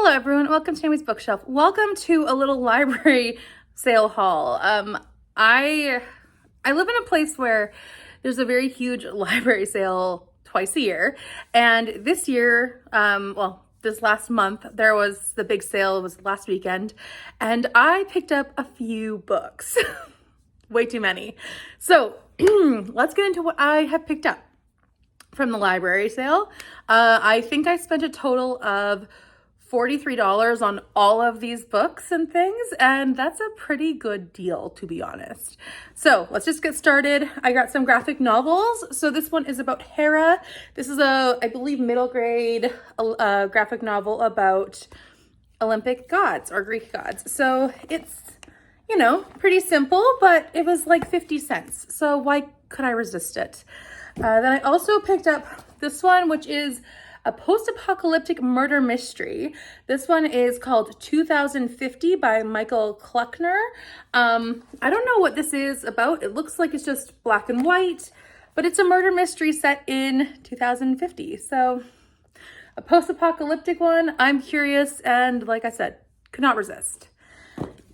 Hello everyone, welcome to Amy's Bookshelf. Welcome to a little library sale haul. I live in a place where there's a very huge library sale twice a year. And this year, this last month, there was the big sale. It was last weekend. And I picked up a few books. Way too many. So let's get into what I have picked up from the library sale. I think I spent a total of $43 on all of these books and things, and that's a pretty good deal, to be honest. So let's just get started. I got some graphic novels. So this one is about Hera. This is I believe, middle grade graphic novel about Olympic gods or Greek gods. So it's, pretty simple, but it was like 50 cents. So why could I resist it? Then I also picked up this one, which is a post-apocalyptic murder mystery. This one is called 2050 by Michael Kluckner. I don't know what this is about. It looks like it's just black and white, but it's a murder mystery set in 2050. So a post-apocalyptic one. I'm curious, and like I said, could not resist.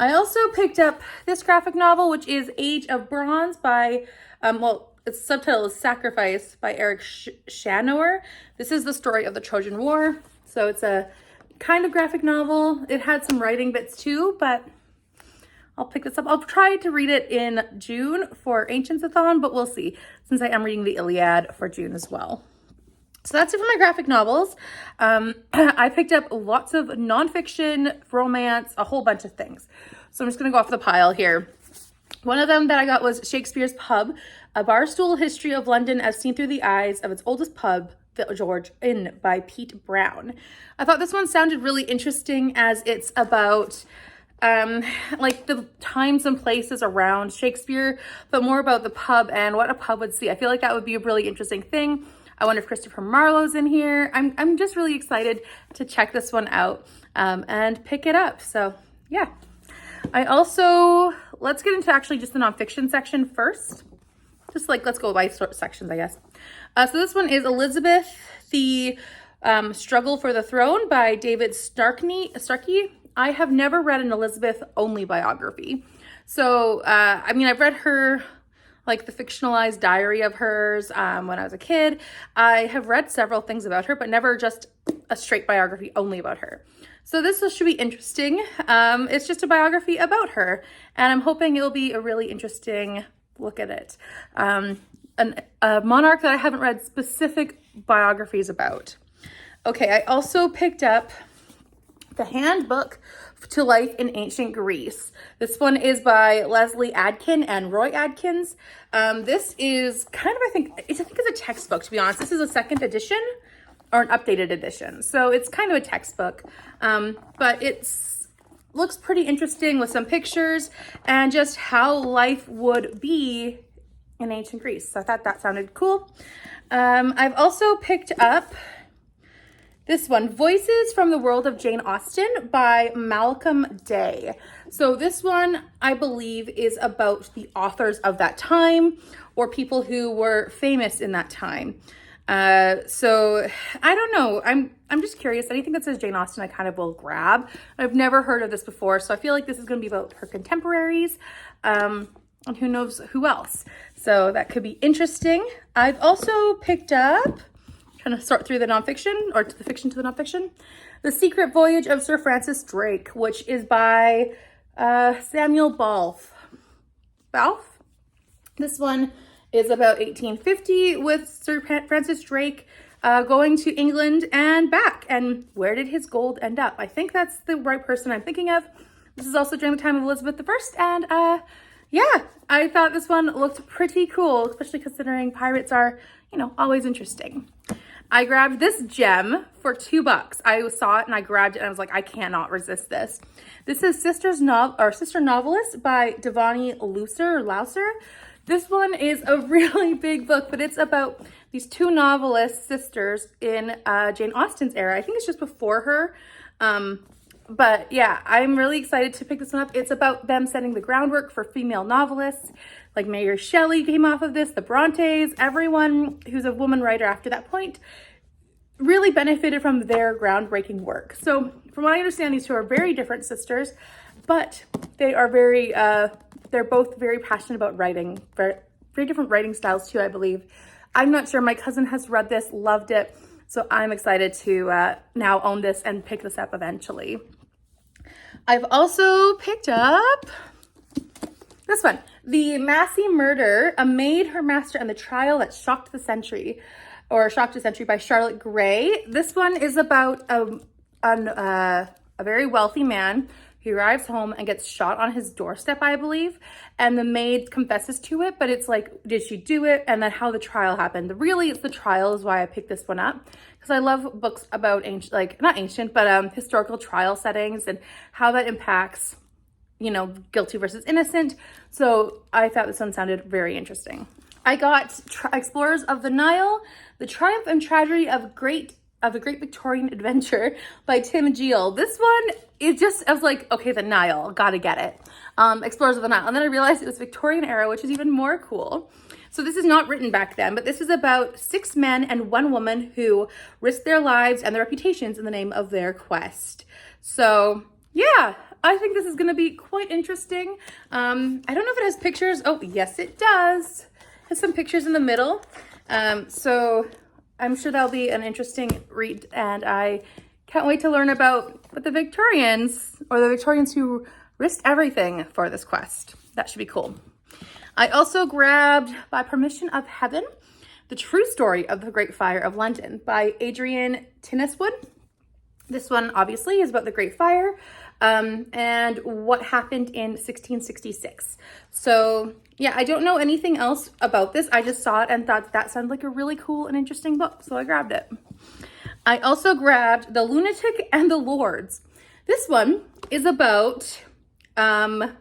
I also picked up this graphic novel, which is Age of Bronze by, its subtitle is Sacrifice by Eric Shanower. This is the story of the Trojan War. So it's a kind of graphic novel. It had some writing bits too, but I'll pick this up. I'll try to read it in June for Ancients-a-thon, but we'll see, since I am reading the Iliad for June as well. So that's it for my graphic novels. I picked up lots of nonfiction, romance, a whole bunch of things. So I'm just gonna go off the pile here. One of them that I got was Shakespeare's Pub, a barstool history of London as seen through the eyes of its oldest pub, the George Inn by Pete Brown. I thought this one sounded really interesting as it's about like the times and places around Shakespeare, but more about the pub and what a pub would see. I feel like that would be a really interesting thing. I wonder if Christopher Marlowe's in here. I'm just really excited to check this one out and pick it up. So yeah. I also, let's get into actually just the nonfiction section first. Just like, let's go by sections, I guess. So this one is Elizabeth, the Struggle for the Throne by David Starkey. I have never read an Elizabeth-only biography. So, I've read her, like the fictionalized diary of hers when I was a kid. I have read several things about her, but never just a straight biography only about her. So this should be interesting. It's just a biography about her, and I'm hoping it'll be a really interesting look at it. A monarch that I haven't read specific biographies about. Okay, I also picked up The Handbook to Life in Ancient Greece. This one is by Leslie Adkin and Roy Adkins. This is kind of, I think it's a textbook, to be honest. This is a second edition or an updated edition. So it's kind of a textbook, but looks pretty interesting with some pictures and just how life would be in ancient Greece. So I thought that sounded cool. I've also picked up this one, Voices from the World of Jane Austen by Malcolm Day. So this one, I believe, is about the authors of that time or people who were famous in that time. So I don't know. I'm just curious. Anything that says Jane Austen, I kind of will grab. I've never heard of this before, so I feel like this is going to be about her contemporaries, and who knows who else. So that could be interesting. I've also picked up, trying to sort through the nonfiction, or the fiction to the nonfiction, The Secret Voyage of Sir Francis Drake, which is by Samuel Balfe. This one is about 1850 with Sir Francis Drake going to England and back. And where did his gold end up? I think that's the right person I'm thinking of. This is also during the time of Elizabeth I. And yeah, I thought this one looked pretty cool, especially considering pirates are, always interesting. I grabbed this gem for $2. I saw it and I grabbed it and I was like, I cannot resist this. This is Sister Novelist by Devani Louser. This one is a really big book, but it's about these two novelist sisters in Jane Austen's era. I think it's just before her. But yeah, I'm really excited to pick this one up. It's about them setting the groundwork for female novelists. Like Mary Shelley came off of this, the Brontes, everyone who's a woman writer after that point really benefited from their groundbreaking work. So from what I understand, these two are very different sisters, but they are they're both very passionate about writing, very different writing styles too, I believe. I'm not sure. My cousin has read this, loved it. So I'm excited to now own this and pick this up eventually. I've also picked up this one, The Massey Murder, A Maid, Her Master, and the Trial That Shocked the Century, or Shocked a Century by Charlotte Gray. This one is about a very wealthy man who arrives home and gets shot on his doorstep, I believe. And the maid confesses to it, but it's like, did she do it? And then how the trial happened. Really, it's the trial is why I picked this one up. Because I love books about ancient, like not ancient, but historical trial settings and how that impacts, you know, guilty versus innocent. So I thought this one sounded very interesting. I got Explorers of the Nile, The Triumph and Tragedy of the Great Victorian Adventure by Tim Geel. This one, I was like, okay, the Nile, gotta get it. Explorers of the Nile. And then I realized it was Victorian era, which is even more cool. So this is not written back then, but this is about 6 men and 1 woman who risked their lives and their reputations in the name of their quest. So yeah, I think this is gonna be quite interesting. I don't know if it has pictures. Oh, yes, it does. It has some pictures in the middle. So I'm sure that'll be an interesting read, and I can't wait to learn about what the Victorians who risked everything for this quest. That should be cool. I also grabbed By Permission of Heaven, The True Story of the Great Fire of London by Adrian Tinneswood. This one obviously is about the Great Fire and what happened in 1666. So yeah, I don't know anything else about this. I just saw it and thought that sounded like a really cool and interesting book, so I grabbed it. I also grabbed The Lunatic and the Lords. This one is about a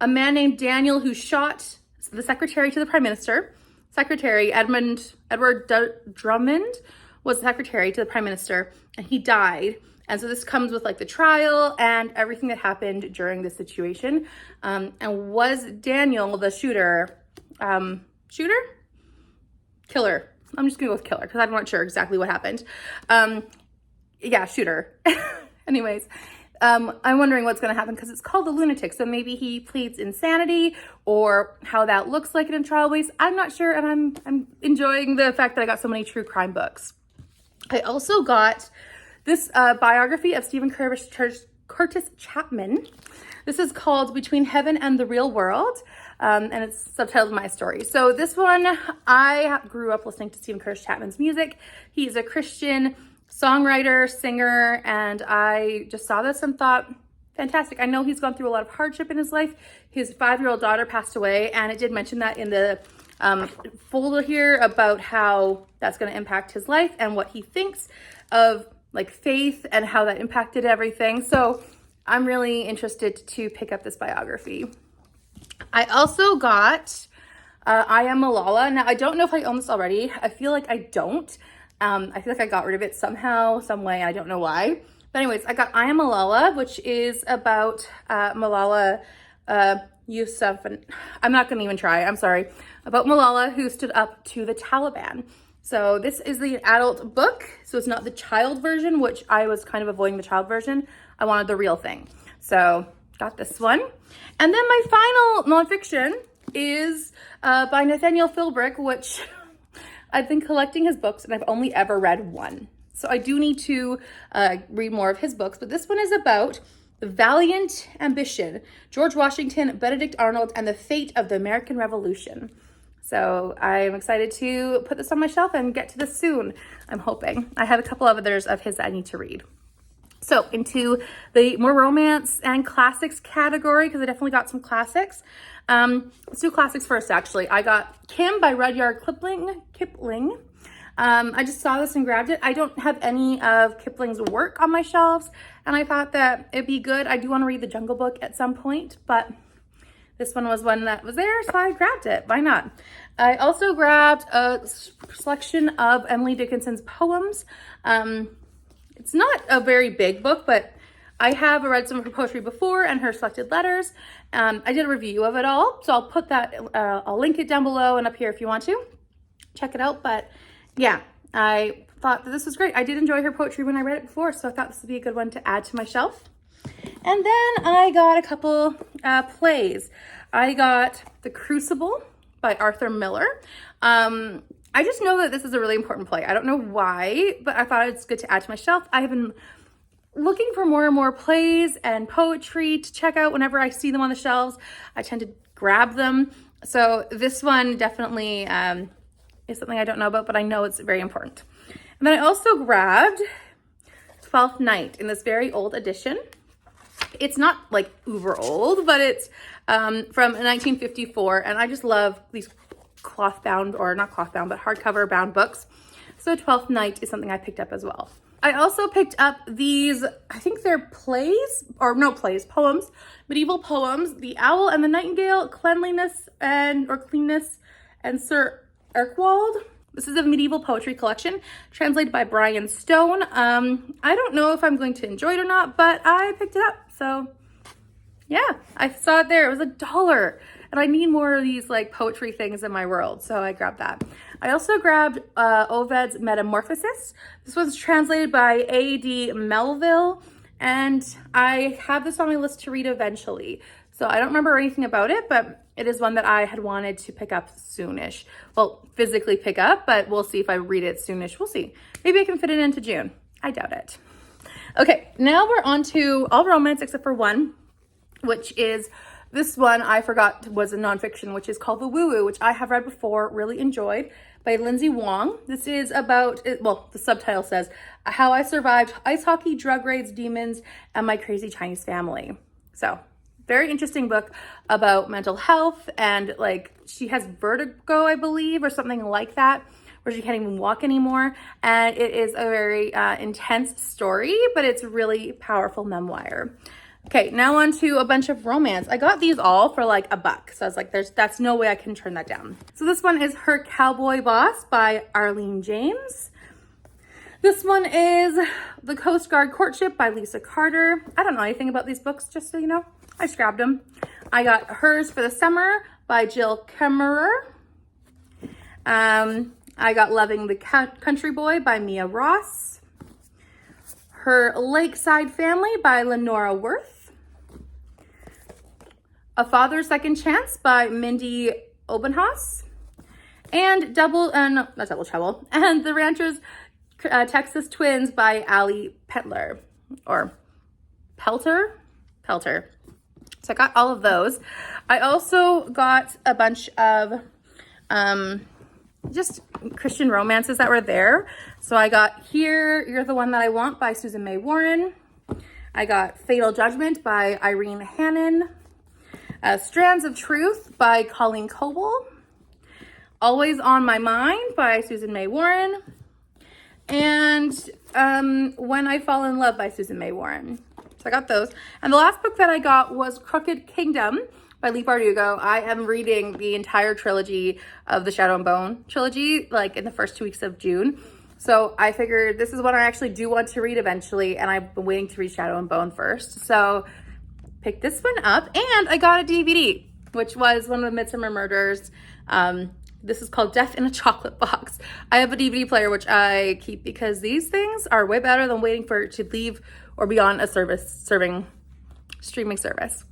man named Daniel who shot the secretary to the prime minister. Edward Drummond was the secretary to the prime minister, and he died. And so this comes with like the trial and everything that happened during this situation. And was Daniel the shooter? Killer. I'm just gonna go with killer because I'm not sure exactly what happened. Yeah, shooter. Anyways, I'm wondering what's gonna happen because it's called The Lunatic. So maybe he pleads insanity or how that looks like in a trial base. I'm not sure, and I'm enjoying the fact that I got so many true crime books. I also got this biography of Stephen Curtis Chapman. This is called Between Heaven and the Real World, and it's subtitled My Story. So this one, I grew up listening to Stephen Curtis Chapman's music. He's a Christian songwriter, singer, and I just saw this and thought, fantastic. I know he's gone through a lot of hardship in his life. His 5-year-old daughter passed away, and it did mention that in the folder here about how that's going to impact his life and what he thinks of like faith and how that impacted everything. So I'm really interested to pick up this biography. I also got I Am Malala. Now, I don't know if I own this already. I feel like I don't. I feel like I got rid of it somehow, some way. I don't know why. But anyways, I got I Am Malala, which is about Malala Yousaf. And I'm not going to even try. I'm sorry. About Malala, who stood up to the Taliban. So this is the adult book. So it's not the child version, which I was kind of avoiding the child version. I wanted the real thing. So got this one. And then my final nonfiction is by Nathaniel Philbrick, which I've been collecting his books and I've only ever read one. So I do need to read more of his books. But this one is about the valiant ambition, George Washington, Benedict Arnold, and the fate of the American Revolution. So I'm excited to put this on my shelf and get to this soon, I'm hoping. I have a couple of others of his that I need to read. So into the more romance and classics category, because I definitely got some classics. Let's do classics first, actually. I got Kim by Rudyard Kipling. I just saw this and grabbed it. I don't have any of Kipling's work on my shelves, and I thought that it'd be good. I do want to read The Jungle Book at some point, but this one was one that was there, so I grabbed it. Why not? I also grabbed a selection of Emily Dickinson's poems. It's not a very big book, but I have read some of her poetry before and her selected letters. I did a review of it all, so I'll put that, I'll link it down below and up here if you want to. Check it out, but yeah, I thought that this was great. I did enjoy her poetry when I read it before, so I thought this would be a good one to add to my shelf. And then I got a couple plays. I got The Crucible by Arthur Miller. I just know that this is a really important play. I don't know why, but I thought it's good to add to my shelf. I have been looking for more and more plays and poetry to check out whenever I see them on the shelves. I tend to grab them. So this one definitely is something I don't know about, but I know it's very important. And then I also grabbed Twelfth Night in this very old edition. It's not like uber old, but it's from 1954. And I just love these cloth bound, or not cloth bound, but hardcover bound books. So Twelfth Night is something I picked up as well. I also picked up these, I think they're plays, or no plays, poems, medieval poems, The Owl and the Nightingale, Cleanliness and Sir Erkwald. This is a medieval poetry collection translated by Brian Stone. I don't know if I'm going to enjoy it or not, but I picked it up. So yeah, I saw it there. It was $1. And I need more of these like poetry things in my world. So I grabbed that. I also grabbed Ovid's Metamorphosis. This was translated by A.D. Melville. And I have this on my list to read eventually. So I don't remember anything about it, but it is one that I had wanted to pick up soonish. Well, physically pick up, but we'll see if I read it soonish. We'll see. Maybe I can fit it into June. I doubt it. Okay, now we're on to all romance except for one, which is this one I forgot was a nonfiction, which is called The Woo Woo, which I have read before, really enjoyed, by Lindsay Wong. This is about, well, the subtitle says, How I Survived Ice Hockey, Drug Raids, Demons, and My Crazy Chinese Family. So, very interesting book about mental health, and like she has vertigo, I believe, or something like that, where she can't even walk anymore. And it is a very intense story, but it's a really powerful memoir. Okay, now on to a bunch of romance. I got these all for like $1. So I was like, that's no way I can turn that down. So this one is Her Cowboy Boss by Arlene James. This one is The Coast Guard Courtship by Lisa Carter. I don't know anything about these books, just so you know. I just grabbed them. I got Hers for the Summer by Jill Kemmerer. I got Loving the Country Boy by Mia Ross. Her Lakeside Family by Lenora Worth. A Father's Second Chance by Mindy Obenhaus. And not Double Trouble. And The Ranchers Texas Twins by Allie Pelter. So I got all of those. I also got a bunch of just Christian romances that were there. So I got Here, You're the One That I Want by Susan May Warren. I got Fatal Judgment by Irene Hannon. Strands of Truth by Colleen Coble. Always on My Mind by Susan May Warren. And When I Fall in Love by Susan May Warren. So I got those. And the last book that I got was Crooked Kingdom by Leigh Bardugo. I am reading the entire trilogy of the Shadow and Bone trilogy, like in the first 2 weeks of June. So I figured this is what I actually do want to read eventually, and I've been waiting to read Shadow and Bone first. So picked this one up, and I got a DVD, which was one of the Midsummer Murders. This is called Death in a Chocolate Box. I have a DVD player, which I keep because these things are way better than waiting for it to leave or be on a streaming service.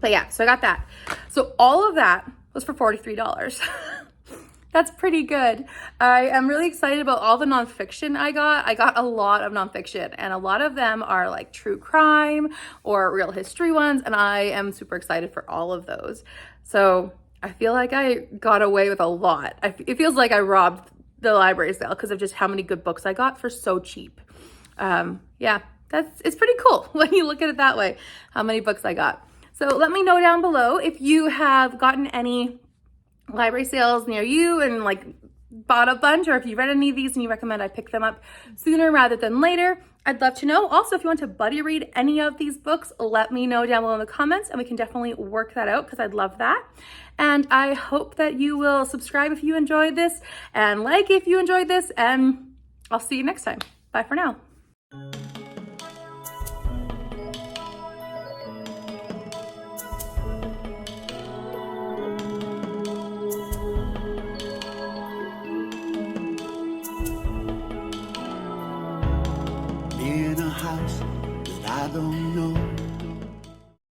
But yeah, so I got that. So all of that was for $43. That's pretty good. I am really excited about all the nonfiction I got. I got a lot of nonfiction, and a lot of them are like true crime or real history ones, and I am super excited for all of those. So I feel like I got away with a lot. It feels like I robbed the library sale because of just how many good books I got for so cheap. Yeah, it's pretty cool when you look at it that way, how many books I got. So let me know down below if you have gotten any library sales near you and like bought a bunch, or if you read any of these and you recommend I pick them up sooner rather than later. I'd love to know. Also, if you want to buddy read any of these books, let me know down below in the comments and we can definitely work that out because I'd love that. And I hope that you will subscribe if you enjoyed this and like if you enjoyed this, and I'll see you next time. Bye for now. know